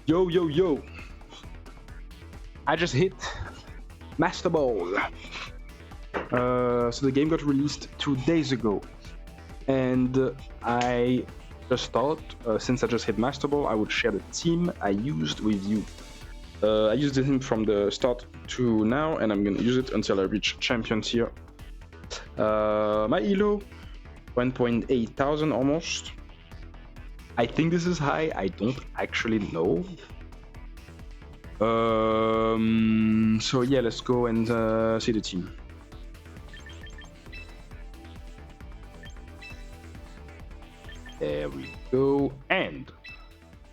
Yo, yo, yo. I just hit Master Ball. So the game got released 2 days ago. And I just thought, since I just hit Master Ball, I would share the team I used with you. I used it from the start to now, and I'm gonna use it until I reach Champions here. My elo, 1.8 thousand almost. I think this is high. I don't actually know. So yeah, let's go and see the team. There we go. And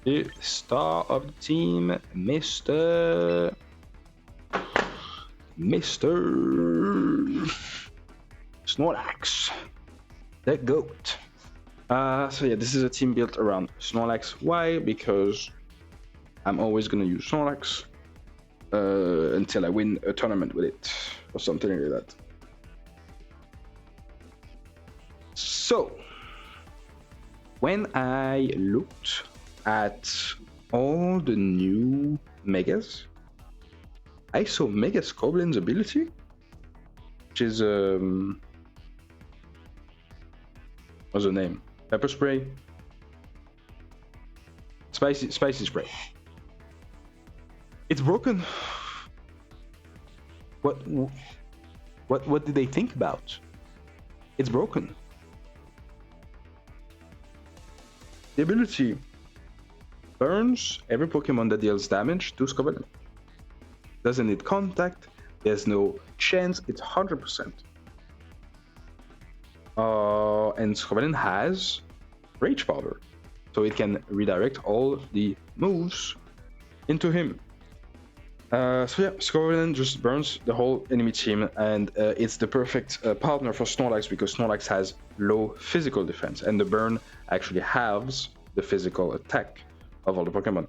the star of the team, Mr. Snorlax, the GOAT. So yeah, this is a team built around Snorlax. Why? Because I'm always gonna use Snorlax until I win a tournament with it or something like that. So when I looked at all the new Megas, I saw Mega Scoblin's ability, which is what's the name? Pepper spray, spicy spray. It's broken. What did they think about? It's broken. The ability burns every Pokemon that deals damage to Scovelin. Doesn't need contact. There's no chance. It's 100%. And Scovelin has Rage Powder, so it can redirect all the moves into him. So yeah, Scovelin just burns the whole enemy team, and it's the perfect partner for Snorlax because Snorlax has low physical defense, and the burn actually halves the physical attack of all the Pokemon.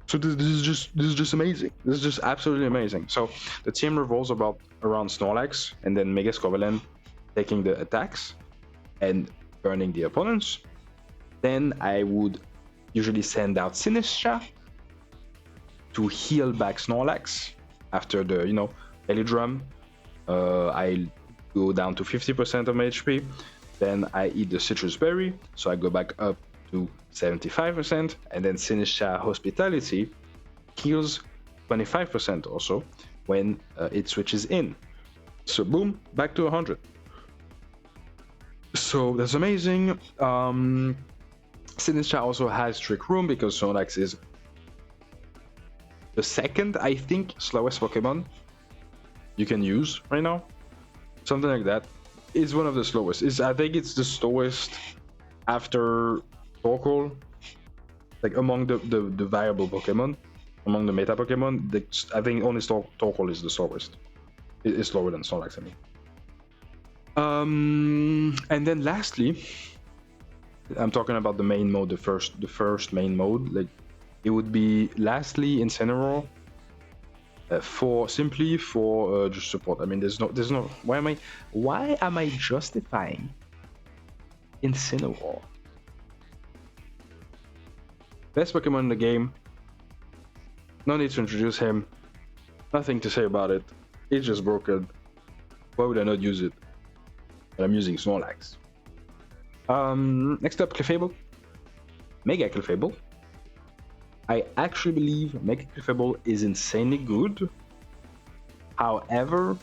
So this is just amazing. This is just absolutely amazing. So the team revolves around Snorlax, and then Mega Scovelin taking the attacks and burning the opponents. Then I would usually send out Sinistcha to heal back Snorlax after the, belly drum. I go down to 50% of my HP. Then I eat the citrus berry, so I go back up to 75%. And then Sinistcha Hospitality heals 25% also when it switches in. So boom, back to 100. So that's amazing. Sinistcha also has Trick Room because Snorlax is the second, I think, slowest Pokemon you can use right now. Something like that. It's one of the slowest. I think it's the slowest after Torkoal. Like among the viable Pokemon, among the meta Pokemon, I think only Torkoal is the slowest. It is slower than Snorlax, I mean. And then lastly, I'm talking about the main mode, the first main mode. Like it would be lastly Incineroar for just support. I mean, there's no. Why am I justifying Incineroar? Best Pokemon in the game. No need to introduce him. Nothing to say about it. It's just broken. Why would I not use it? But I'm using Snorlax. Next up, Clefable. Mega Clefable. I actually believe Mega Clefable is insanely good. However,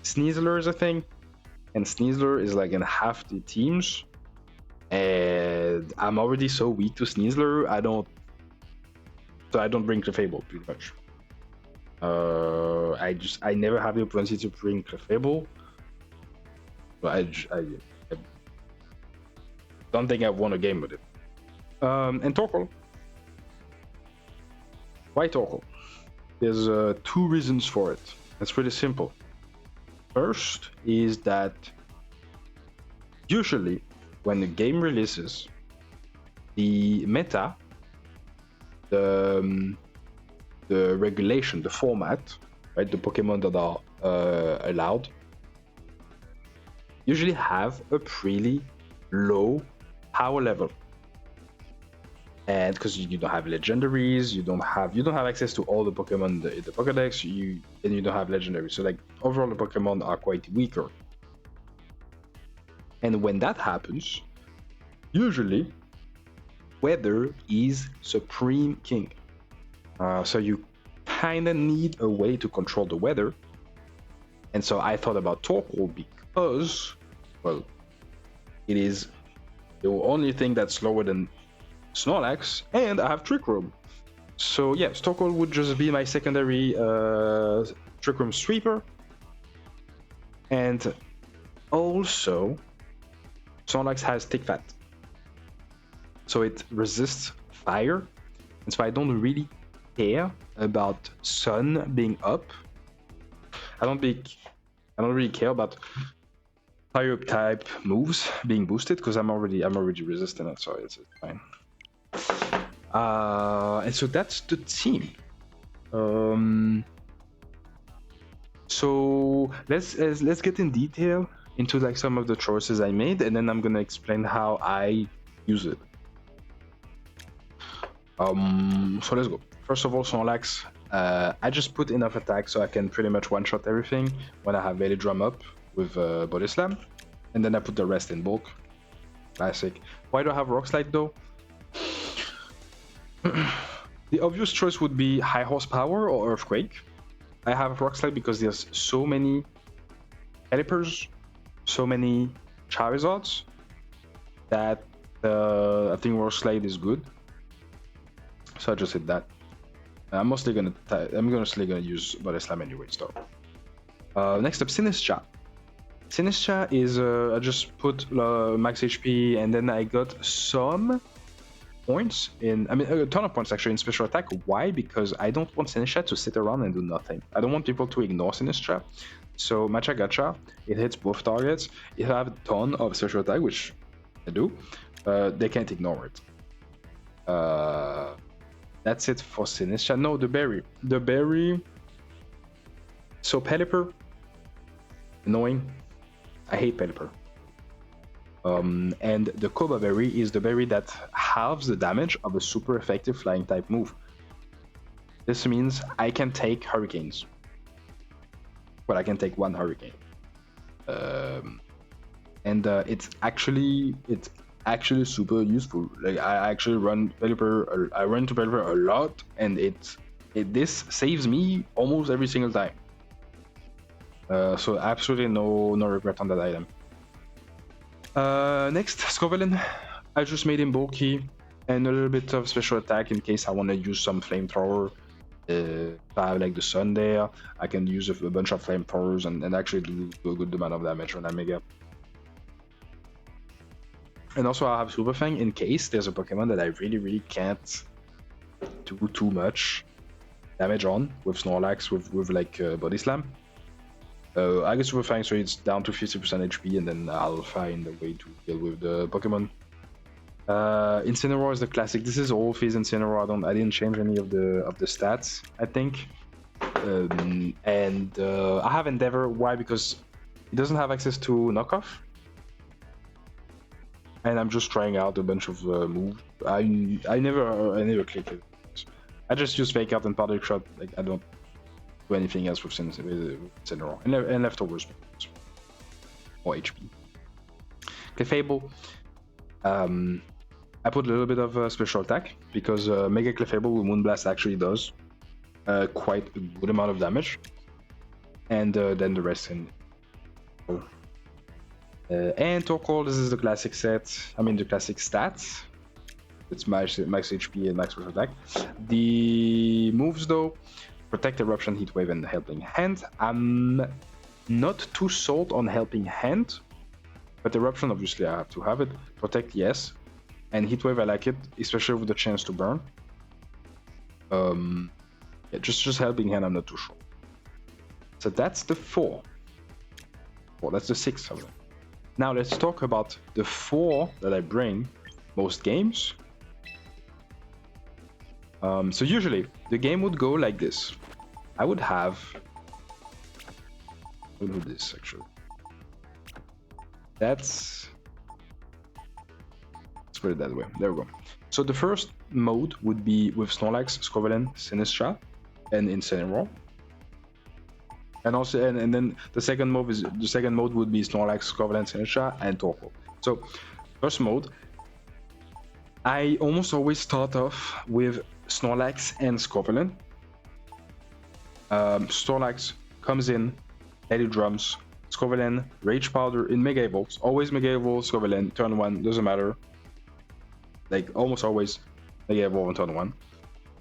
Sneasler is a thing, and Sneasler is like in half the teams. And I'm already so weak to Sneasler, I don't bring Clefable pretty much. I never have the opportunity to bring Clefable. But I don't think I've won a game with it. And Torkoal. Why Torkoal? There's 2 reasons for it. It's pretty simple. First is that usually when the game releases, the meta, the regulation, the format, right, the Pokemon that are allowed, usually have a pretty low power level. and because you don't have legendaries, you don't have access to all the Pokemon in the Pokédex, you don't have legendaries. So like overall, the Pokemon are quite weaker. And when that happens, usually weather is supreme king. So you kind of need a way to control the weather. And so I thought about Torkoal because, well, it is the only thing that's slower than Snorlax, and I have Trick Room. So yeah, Torkoal would just be my secondary Trick Room sweeper. And also, Snorlax has Tick Fat. So it resists fire. And so I don't really care about sun being up. I don't really care about fire type moves being boosted because I'm already resistant it, so it's fine. And so that's the team. So let's get in detail into like some of the choices I made, and then I'm gonna explain how I use it. So let's go. First of all, Snorlax. I just put enough attack so I can pretty much one-shot everything when I have Valley Drum up with Body Slam, and then I put the rest in bulk. Classic. Why do I have Rock Slide though? The obvious choice would be High Horsepower or Earthquake. I have Rock Slide because there's so many Pelipers, so many Charizards that I think Rock Slide is good. So I just hit that. I'm mostly gonna use Body Slam anyway. So next up, Sinistcha. Sinistcha is I just put max HP and then I got some points a ton of points actually in special attack. Why? Because I don't want Sinistcha to sit around and do nothing. I don't want people to ignore Sinistcha. So Matcha Gacha, it hits both targets. If I have a ton of special attack, which I do, they can't ignore it. That's it for Sinistcha. No, the berry. The berry. So Pelipper. Annoying. I hate Pelipper. And the Koba berry is the berry that halves the damage of a super effective flying type move. This means I can take hurricanes. But I can take one hurricane. It's actually super useful. Like I actually run Pelipper. I run to Pelipper a lot, and this saves me almost every single time. So absolutely no regret on that item. Next, Scovelin. I just made him bulky and a little bit of special attack in case I want to use some flamethrower. If I have like the sun there, I can use a bunch of flamethrowers and actually do a good amount of damage on that Mega. And also I have Super Fang in case there's a Pokemon that I really can't do too much damage on with Snorlax with like Body Slam. I get Super Fang so it's down to 50% HP and then I'll find a way to deal with the Pokemon. Incineroar is the classic. This is all phase Incineroar. I didn't change any of the stats, I think. I have Endeavor. Why? Because it doesn't have access to knockoff. And I'm just trying out a bunch of moves. I never click it. I just use Fake Out and Powder Shot. Like I don't do anything else with Incineroar and leftovers or HP. Clefable. I put a little bit of special attack because Mega Clefable with Moonblast actually does quite a good amount of damage, and then the rest in. And Torkoal, this is the classic set. The classic stats. It's max HP and max special attack. The moves though: Protect, Eruption, Heat Wave, and Helping Hand. I'm not too sold on Helping Hand, but Eruption obviously I have to have it. Protect, yes, and Heat Wave I like it, especially with the chance to burn. Yeah, just Helping Hand I'm not too sure. So that's the 4. Well, that's the 6 of them. Now let's talk about the 4 that I bring most games. So usually the game would go like this. I would have. We'll do this actually. Let's put it that way. There we go. So the first mode would be with Snorlax, Scovillain, Sinistcha, and Incineroar. And also, and then the second mode would be Snorlax, Scovillain, Sinistcha, and Torkoal. So first mode, I almost always start off with Snorlax and Scovillain. Snorlax comes in, Heavy Drums, Scovillain, Rage Powder in Mega Evolves. Always Mega Evolve, Scovillain, turn 1, doesn't matter. Like almost always Mega Evolve on turn 1.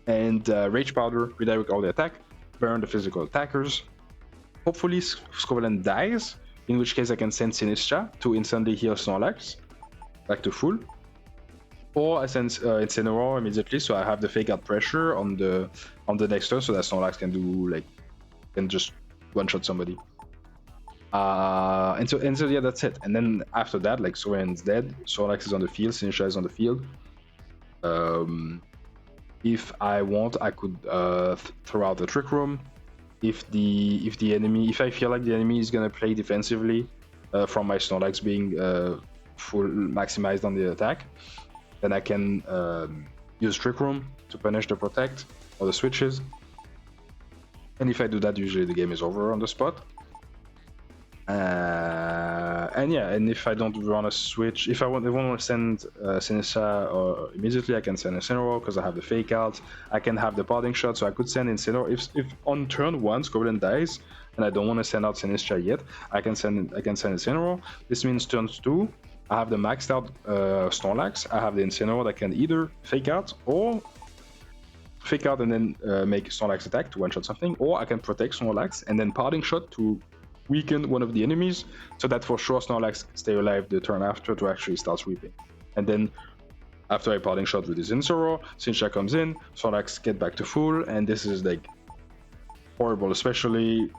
And Rage Powder, redirect all the attack, burn the physical attackers. Hopefully Scovillain dies, in which case I can send Sinistcha to instantly heal Snorlax back to full. Or I send Incineroar immediately, so I have the fake out pressure on the next turn, so that Snorlax can just one-shot somebody. And so yeah, that's it. And then after that, like Scovillain's dead, Snorlax is on the field, Sinistcha is on the field. If I want, I could throw out the Trick Room. If I feel like the enemy is gonna play defensively from my Snorlax being full maximized on the attack, then I can use Trick Room to punish the Protect or the switches. And if I do that, usually the game is over on the spot. And yeah, and if I don't want to switch, if I want to send Sinistcha immediately, I can send Incineroar because I have the fake out. I can have the parting shot, so I could send Incineroar. If on turn 1 Scovillain dies and I don't want to send out Sinistcha yet, I can send Incineroar. This means turn 2, I have the maxed out Snorlax. I have the Incineroar that can either fake out and then make Snorlax attack to one-shot something, or I can protect Snorlax and then parting shot to weaken one of the enemies, so that for sure Snorlax stay alive the turn after to actually start sweeping. And then after I parting shot with his Incineroar, Sinistcha comes in, Snorlax get back to full, and this is like horrible, especially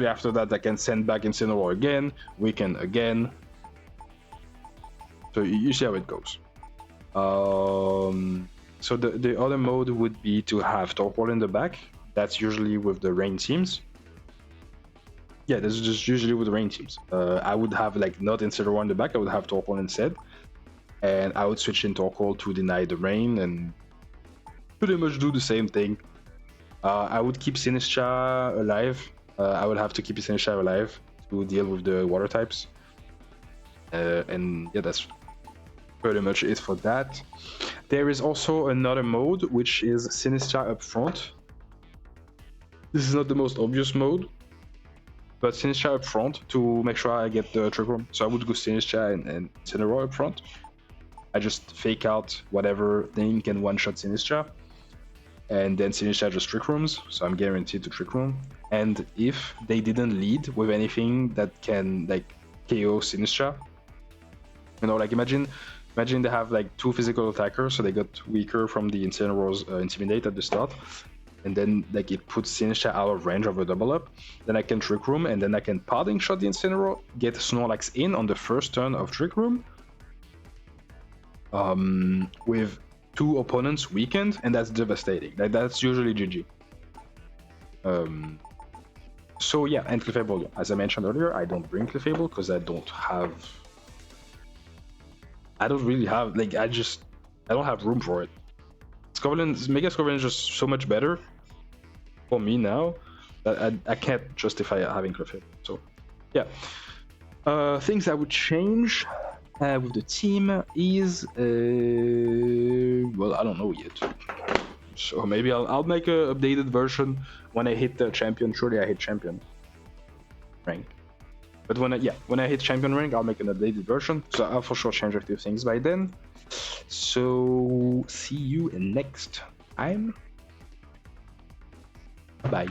after that I can send back Incineroar again, weaken again. So you see how it goes. So the other mode would be to have Torkoal in the back. That's usually with the rain teams. Yeah, this is just usually with the rain teams. I would have like not Incineroar in the back, I would have Torkoal instead. And I would switch in Torkoal to deny the rain and pretty much do the same thing. I would keep Sinistcha alive. I would have to keep Sinistcha alive to deal with the water types. And yeah, that's pretty much it for that. There is also another mode, which is Sinistcha up front. This is not the most obvious mode, but Sinistcha up front to make sure I get the Trick Room. So I would go Sinistcha and Incineroar up front. I just fake out whatever thing can one-shot Sinistcha, and then Sinistcha just Trick Rooms, so I'm guaranteed to Trick Room. And if they didn't lead with anything that can like KO Sinistcha, you know, like imagine they have like 2 physical attackers, so they got weaker from the Incineroar's Intimidate at the start, and then like it puts Sinistcha out of range of a double up, then I can Trick Room, and then I can parting shot the Incineroar, get Snorlax in on the first turn of Trick Room, with 2 opponents weakened, and that's devastating. Like, that's usually GG. So yeah, and Clefable, as I mentioned earlier, I don't bring Clefable because I don't really have, like, I don't have room for it. Mega Scovillain is just so much better for me now that I can't justify having Clefable. So yeah, things I would change with the team is well, I don't know yet. So maybe I'll make a updated version when I hit the champion. Surely I hit champion rank. But when I hit champion rank, I'll make an updated version. So I'll for sure change a few things by then. So see you in next time. Bye.